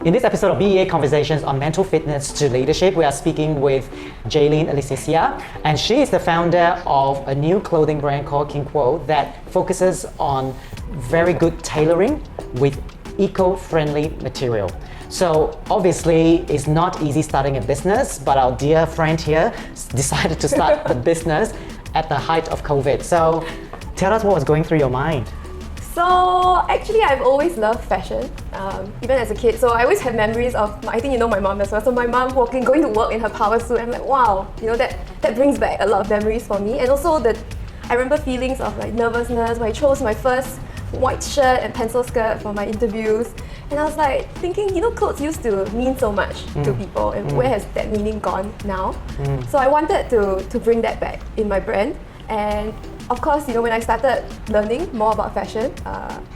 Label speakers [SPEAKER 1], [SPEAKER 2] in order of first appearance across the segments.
[SPEAKER 1] In this episode of BEA Conversations on Mental Fitness to Leadership, we are speaking with Jalene Seah, and she is the founder of a new clothing brand called Kinquo that focuses on very good tailoring with eco-friendly material. So obviously, it's not easy starting a business, but our dear friend here decided to start the business at the height of COVID. So tell us what was going through your mind.
[SPEAKER 2] So actually, I've always loved fashion, even as a kid. So I always have memories of, I think you know my mom as well. So my mom going to work in her power suit. I'm like, wow, that brings back a lot of memories for me. And also I remember feelings of like nervousness when I chose my first white shirt and pencil skirt for my interviews. And I was like thinking, clothes used to mean so much to people, and where has that meaning gone now? So I wanted to bring that back in my brand. And of course, when I started learning more about fashion,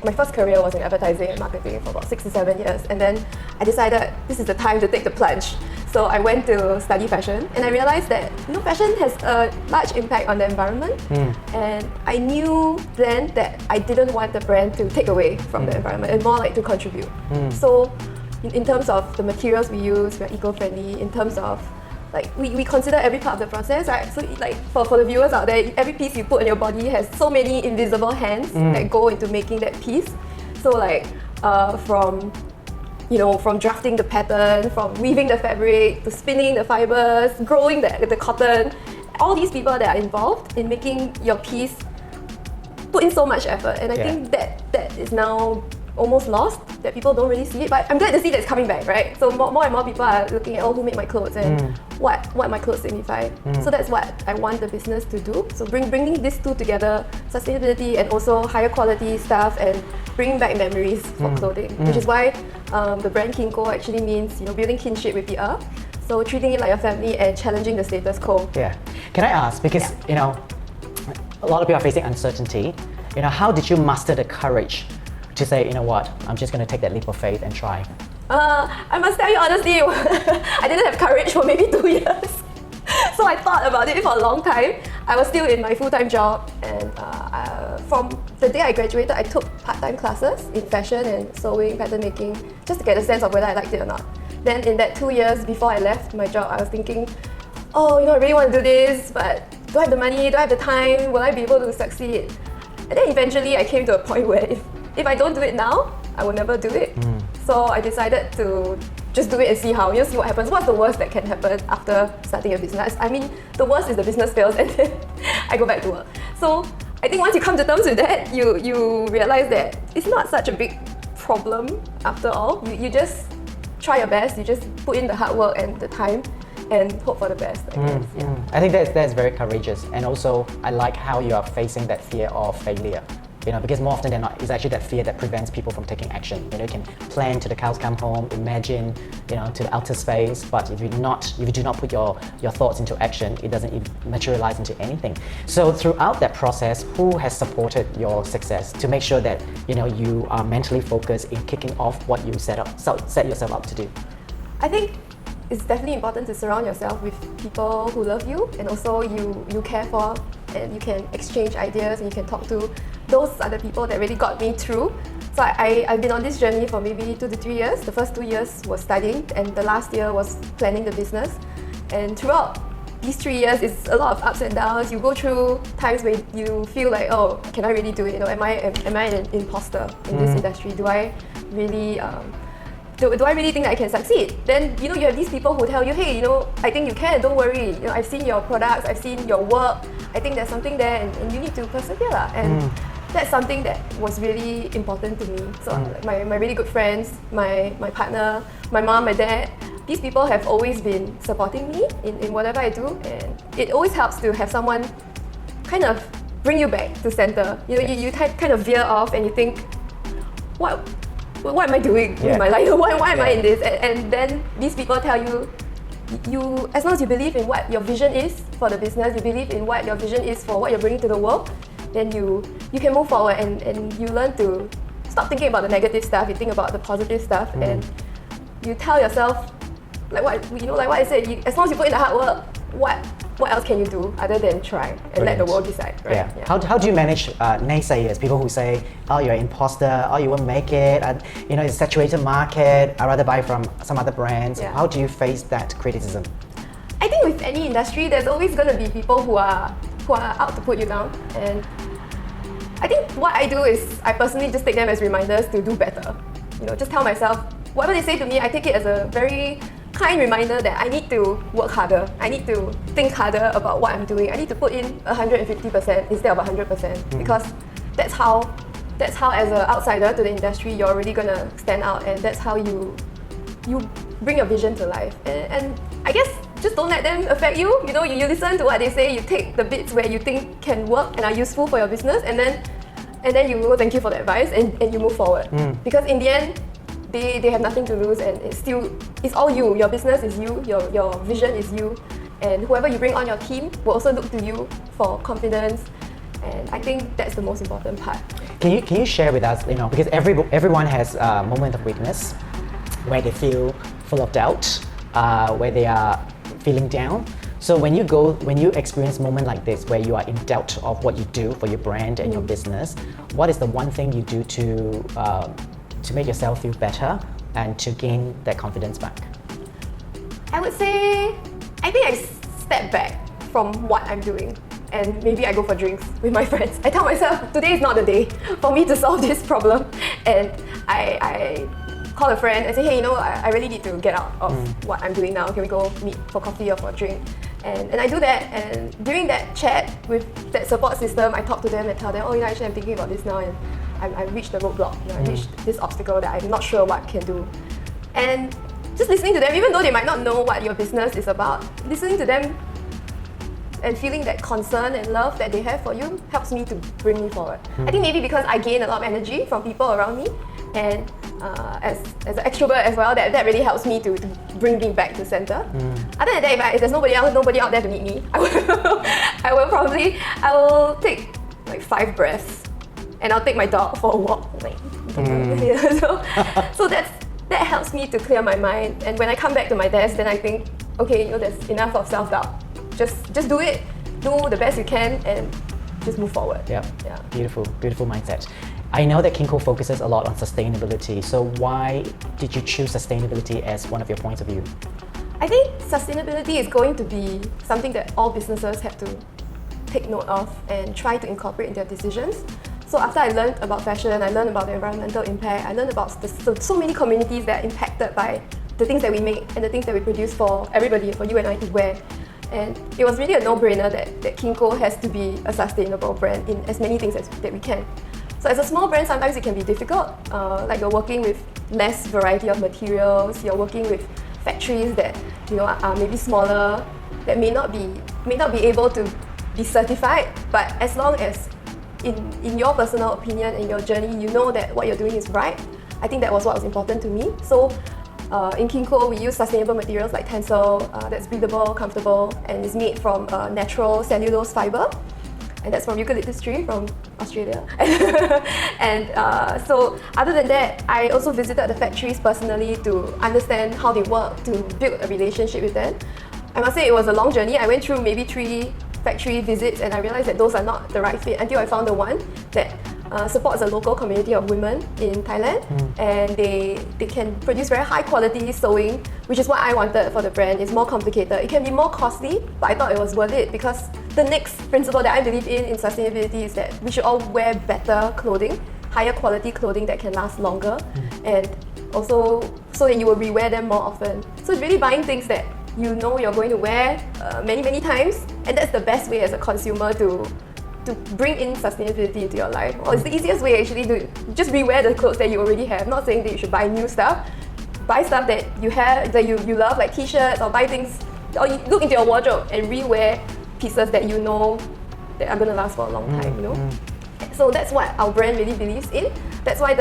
[SPEAKER 2] my first career was in advertising and marketing for about 6 to 7 years. And then I decided this is the time to take the plunge. So I went to study fashion, and I realized that fashion has a large impact on the environment. And I knew then that I didn't want the brand to take away from the environment, and more like to contribute. So in terms of the materials we use, we're eco-friendly. In terms of we consider every part of the process, right? So for the viewers out there, every piece you put on your body has so many invisible hands that go into making that piece. So from drafting the pattern, from weaving the fabric, to spinning the fibers, growing the cotton, all these people that are involved in making your piece put in so much effort. And I think that is now almost lost, that people don't really see it, but I'm glad to see that it's coming back, right? So more and more people are looking at who made my clothes and what my clothes signify. So that's what I want the business to do. So bringing these two together, sustainability and also higher quality stuff, and bringing back memories for clothing, which is why the brand Kinquo actually means building kinship with the earth. So treating it like a family and challenging the status quo.
[SPEAKER 1] Yeah. Can I ask, because a lot of people are facing uncertainty, how did you muster the courage to say, what, I'm just going to take that leap of faith and try?
[SPEAKER 2] I must tell you honestly, I didn't have courage for maybe 2 years. So I thought about it for a long time. I was still in my full-time job, and from the day I graduated, I took part-time classes in fashion and sewing, pattern making, just to get a sense of whether I liked it or not. Then in that 2 years before I left my job, I was thinking, I really want to do this, but do I have the money? Do I have the time? Will I be able to succeed? And then eventually I came to a point where if I don't do it now, I will never do it. So I decided to just do it and see see what happens. What's the worst that can happen after starting a business? I mean, the worst is the business fails and then I go back to work. So I think once you come to terms with that, you realize that it's not such a big problem after all. You just try your best, you just put in the hard work and the time and hope for the best, I guess.
[SPEAKER 1] I think that's very courageous, and also I like how you are facing that fear of failure. Because more often than not, it's actually that fear that prevents people from taking action. You can plan till the cows come home, imagine, to the outer space, but if you do not put your thoughts into action, it doesn't even materialize into anything. So throughout that process, who has supported your success to make sure that you are mentally focused in kicking off what you set yourself up to do?
[SPEAKER 2] I think it's definitely important to surround yourself with people who love you and also you care for, and you can exchange ideas and you can talk to. Those are the people that really got me through. So I've been on this journey for maybe 2 to 3 years. The first 2 years was studying, and the last year was planning the business. And throughout these 3 years, it's a lot of ups and downs. You go through times where you feel like, can I really do it? Am I an imposter in this industry? Do I really do I really think that I can succeed? Then you have these people who tell you, hey, I think you can, don't worry. I've seen your products, I've seen your work. I think there's something there, and you need to persevere. And that's something that was really important to me. So my really good friends, my partner, my mom, my dad, these people have always been supporting me in whatever I do, and it always helps to have someone kind of bring you back to center. You kind of veer off and you think, what am I doing in my life? Why am I in this? And then these people tell you, as long as you believe in what your vision is for the business, you believe in what your vision is for what you're bringing to the world, then you can move forward and you learn to stop thinking about the negative stuff. You think about the positive stuff, and you tell yourself, like what I said, as long as you put in the hard work, what else can you do other than try and let the
[SPEAKER 1] Brilliant.
[SPEAKER 2] world decide, right?
[SPEAKER 1] Yeah. How do you manage naysayers, people who say, oh, you're an imposter, oh, you won't make it, it's a saturated market, I'd rather buy from some other brands.
[SPEAKER 2] Yeah.
[SPEAKER 1] How do you face that criticism?
[SPEAKER 2] I think with any industry, there's always going to be people who are out to put you down. And I think what I do is I personally just take them as reminders to do better. Just tell myself, whatever they say to me, I take it as a very kind reminder that I need to work harder. I need to think harder about what I'm doing. I need to put in 150% instead of 100% because that's how as an outsider to the industry, you're really gonna stand out, and that's how you bring your vision to life. And I guess just don't let them affect you. You listen to what they say, you take the bits where you think can work and are useful for your business, and then you go, thank you for the advice, and you move forward. Because in the end, they have nothing to lose, and it's all you. Your business is you, your vision is you, and whoever you bring on your team will also look to you for confidence. And I think that's the most important part.
[SPEAKER 1] Can you share with us, because everyone has a moment of weakness where they feel full of doubt, where they are feeling down. So when you experience a moment like this where you are in doubt of what you do for your brand and your business, what is the one thing you do to make yourself feel better and to gain that confidence back?
[SPEAKER 2] I would say, I think I step back from what I'm doing and maybe I go for drinks with my friends. I tell myself, today is not the day for me to solve this problem, and I call a friend and say, hey, I really need to get out of what I'm doing now. Can we go meet for coffee or for a drink? And I do that, and during that chat with that support system, I talk to them and tell them, actually I'm thinking about this now, and I've reached the roadblock, I reached this obstacle that I'm not sure what I can do. And just listening to them, even though they might not know what your business is about, listening to them and feeling that concern and love that they have for you helps me to bring me forward. I think maybe because I gain a lot of energy from people around me, and as an extrovert as well, that really helps me to bring me back to center. Other than that, if there's nobody out there to meet me, I will take like 5 breaths, and I'll take my dog for a walk. So that helps me to clear my mind. And when I come back to my desk, then I think, okay, there's enough of self-doubt. Just do it, do the best you can, and just move forward.
[SPEAKER 1] Yeah. Beautiful mindset. I know that Kinquo focuses a lot on sustainability. So why did you choose sustainability as one of your points of view?
[SPEAKER 2] I think sustainability is going to be something that all businesses have to take note of and try to incorporate in their decisions. So after I learned about fashion, I learned about the environmental impact, I learned about so many communities that are impacted by the things that we make and the things that we produce for everybody, for you and I to wear. And it was really a no-brainer that Kinquo has to be a sustainable brand in as many things that we can. So as a small brand, sometimes it can be difficult. Like you're working with less variety of materials, you're working with factories that are maybe smaller, that may not be able to be certified. But as long as in your personal opinion and your journey, you know that what you're doing is right, I think that was what was important to me. So in Kinquo, we use sustainable materials like tencel that's breathable, comfortable, and is made from natural cellulose fiber. And that's from eucalyptus tree from Australia. And so other than that, I also visited the factories personally to understand how they work, to build a relationship with them. I must say it was a long journey. I went through maybe 3 factory visits, and I realized that those are not the right fit until I found the one that supports a local community of women in Thailand, and they can produce very high quality sewing, which is what I wanted for the brand. It's more complicated. It can be more costly, but I thought it was worth it because the next principle that I believe in sustainability is that we should all wear better clothing, higher quality clothing that can last longer, and also so that you will rewear them more often. So it's really buying things that you're going to wear many times, and that's the best way as a consumer to bring in sustainability into your life. Well, it's the easiest way actually to just rewear the clothes that you already have. Not saying that you should buy new stuff. Buy stuff that you have, that you love, like t-shirts, or buy things, or you look into your wardrobe and rewear pieces that you know that are going to last for a long time, So that's what our brand really believes in. That's why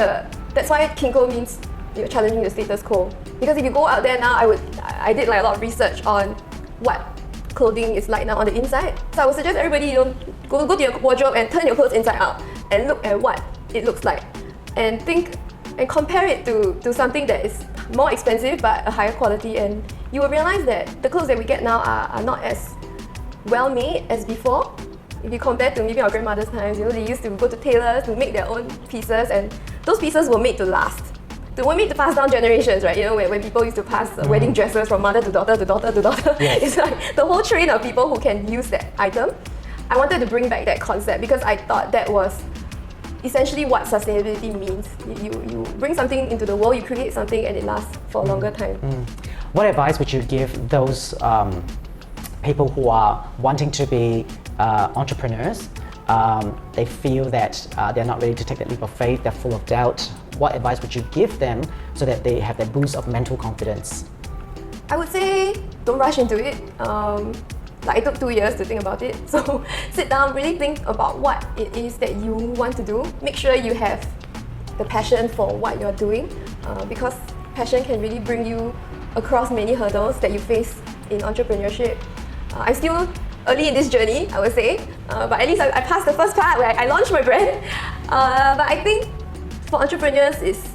[SPEAKER 2] Kinquo means challenging the status quo. Because if you go out there now, I did like a lot of research on what clothing is like now on the inside. So I would suggest everybody, go to your wardrobe and turn your clothes inside out and look at what it looks like, and think and compare it to something that is more expensive but a higher quality, and you will realize that the clothes that we get now are not as well made as before. If you compare to maybe our grandmother's times, they used to go to tailors to make their own pieces, and those pieces were made to last. They were made to pass down generations, right? When people used to pass wedding dresses from mother to daughter to daughter to daughter.
[SPEAKER 1] Yes.
[SPEAKER 2] It's like the whole train of people who can use that item. I wanted to bring back that concept because I thought that was essentially what sustainability means. You bring something into the world, you create something, and it lasts for a longer time.
[SPEAKER 1] What advice would you give those people who are wanting to be entrepreneurs? They feel that they're not ready to take that leap of faith, they're full of doubt. What advice would you give them so that they have that boost of mental confidence?
[SPEAKER 2] I would say don't rush into it. Like it took 2 years to think about it. So sit down, really think about what it is that you want to do. Make sure you have the passion for what you're doing, because passion can really bring you across many hurdles that you face in entrepreneurship. I'm still early in this journey, I would say, but at least I passed the first part where I launched my brand. But I think for entrepreneurs, it's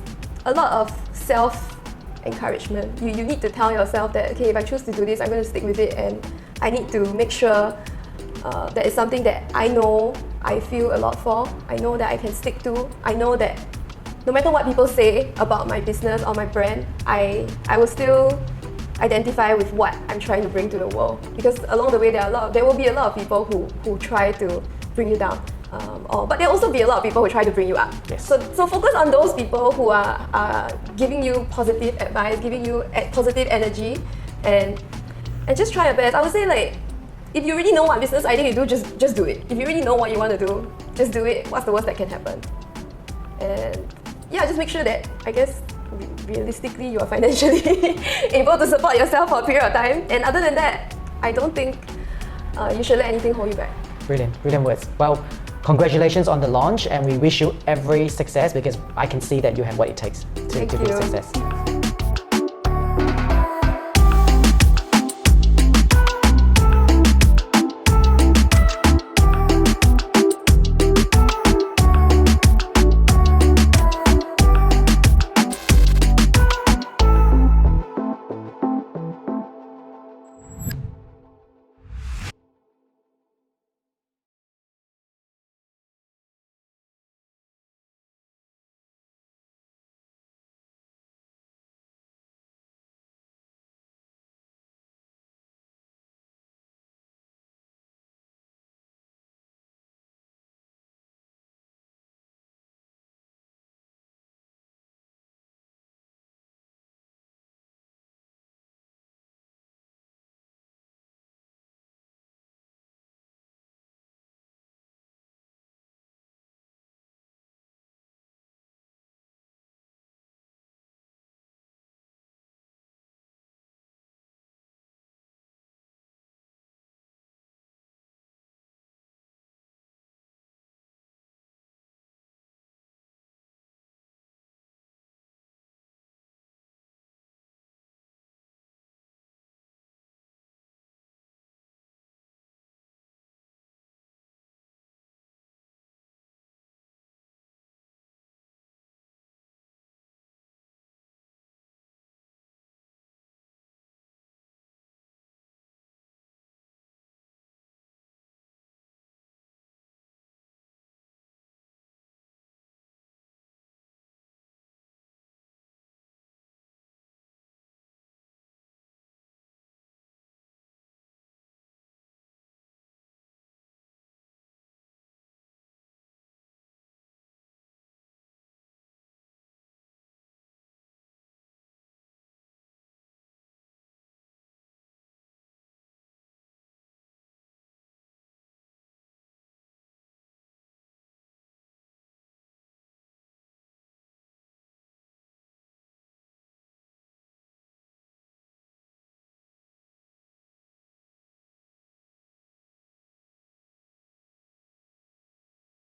[SPEAKER 2] a lot of self-encouragement. You need to tell yourself that, okay, if I choose to do this, I'm going to stick with it, and I need to make sure that it's something that I know I feel a lot for. I know that I can stick to. I know that no matter what people say about my business or my brand, I will still identify with what I'm trying to bring to the world. Because along the way, there will be a lot of people who try to bring you down. But there'll also be a lot of people who try to bring you up.
[SPEAKER 1] Yes.
[SPEAKER 2] So focus on those people who are giving you positive advice, giving you positive energy, and just try your best. I would say, like, if you really know what business idea you do, just do it. If you really know what you want to do, just do it. What's the worst that can happen? And yeah, just make sure that, I guess, realistically, you are financially able to support yourself for a period of time. And other than that, I don't think you should let anything hold you back.
[SPEAKER 1] Brilliant, brilliant words. Well, congratulations on the launch, and we wish you every success because I can see that you have what it takes to be a success.